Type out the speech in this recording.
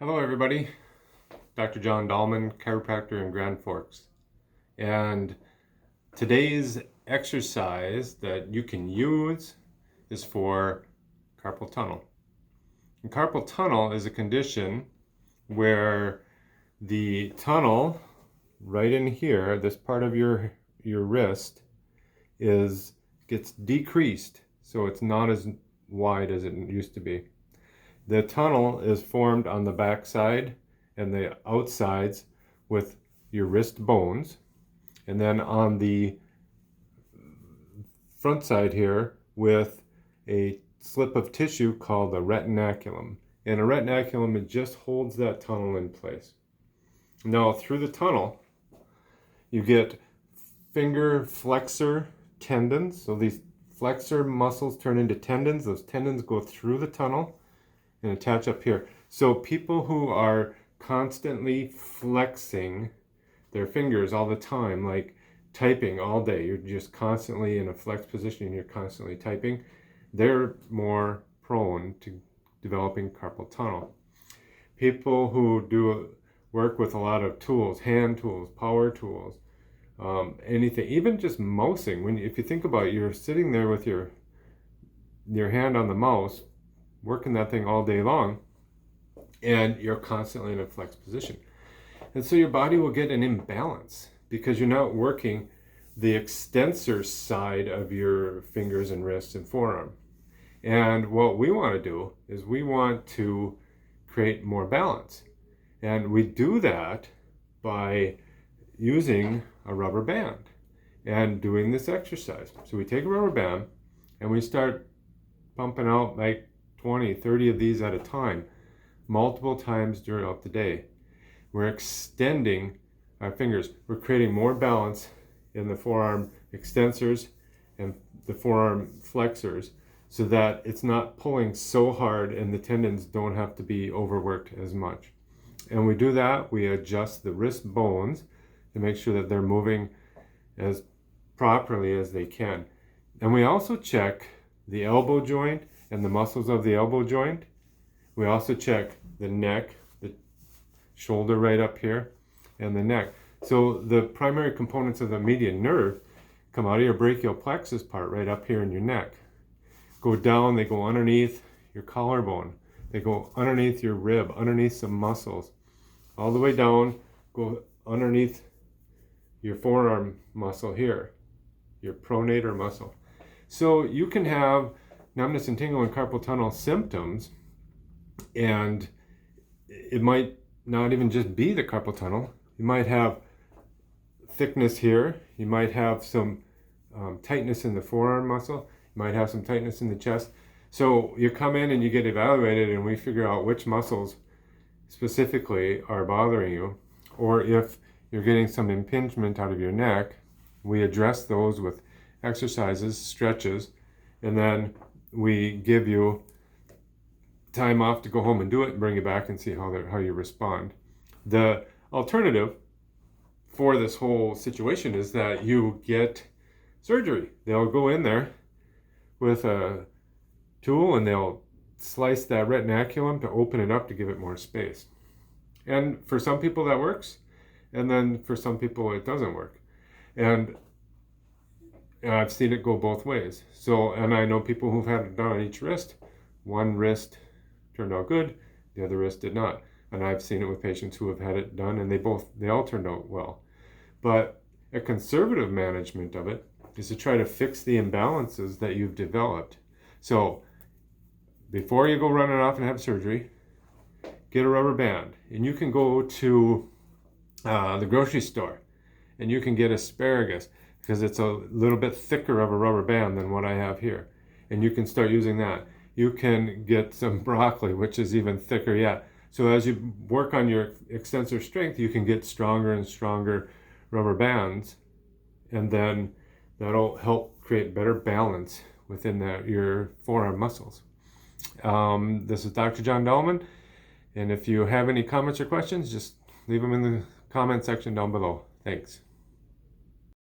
Hello everybody, Dr. John Dahlman, chiropractor in Grand Forks. And today's exercise that you can use is for carpal tunnel. And carpal tunnel is a condition where the tunnel right in here, this part of your wrist, gets decreased, so it's not as wide as it used to be. The tunnel is formed on the back side and the outsides with your wrist bones, and then on the front side here with a slip of tissue called a retinaculum. And a retinaculum, it just holds that tunnel in place. Now through the tunnel you get finger flexor tendons. So these flexor muscles turn into tendons. Those tendons go through the tunnel and attach up here. So people who are constantly flexing their fingers all the time, like typing all day, you're just constantly in a flex position and you're constantly typing, they're more prone to developing carpal tunnel. People who do work with a lot of tools, hand tools, power tools, anything, even just mousing. If you think about it, you're sitting there with your hand on the mouse, working that thing all day long, and you're constantly in a flex position. And so your body will get an imbalance because you're not working the extensor side of your fingers and wrists and forearm. And what we want to do is we want to create more balance. And we do that by using a rubber band and doing this exercise. So we take a rubber band and we start pumping out like 20, 30 of these at a time, multiple times throughout the day. We're extending our fingers. We're creating more balance in the forearm extensors and the forearm flexors so that it's not pulling so hard and the tendons don't have to be overworked as much. And we do that, we adjust the wrist bones to make sure that they're moving as properly as they can. And we also check the elbow joint and the muscles of the elbow joint. We also check the neck, the shoulder right up here, and the neck. So the primary components of the median nerve come out of your brachial plexus part right up here in your neck. Go down, they go underneath your collarbone. They go underneath your rib, underneath some muscles. All the way down, go underneath your forearm muscle here, your pronator muscle. So you can have numbness and tingle and carpal tunnel symptoms, and it might not even just be the carpal tunnel. You might have thickness here, you might have some tightness in the forearm muscle, you might have some tightness in the chest. So you come in and you get evaluated and we figure out which muscles specifically are bothering you, or if you're getting some impingement out of your neck, we address those with exercises, stretches, and then we give you time off to go home and do it and bring you back and see how you respond. The alternative for this whole situation is that you get surgery. They'll go in there with a tool and they'll slice that retinaculum to open it up to give it more space. And for some people that works, and then for some people it doesn't work. And I've seen it go both ways. So, and I know people who've had it done on each wrist. One wrist turned out good, the other wrist did not. And I've seen it with patients who have had it done and they all turned out well. But a conservative management of it is to try to fix the imbalances that you've developed. So before you go running off and have surgery, get a rubber band. And you can go to the grocery store and you can get asparagus, because it's a little bit thicker of a rubber band than what I have here. And you can start using that. You can get some broccoli, which is even thicker yet. So as you work on your extensor strength, you can get stronger and stronger rubber bands, and then that'll help create better balance within your forearm muscles. This is Dr. John Dahlman, and if you have any comments or questions, just leave them in the comment section down below. Thanks.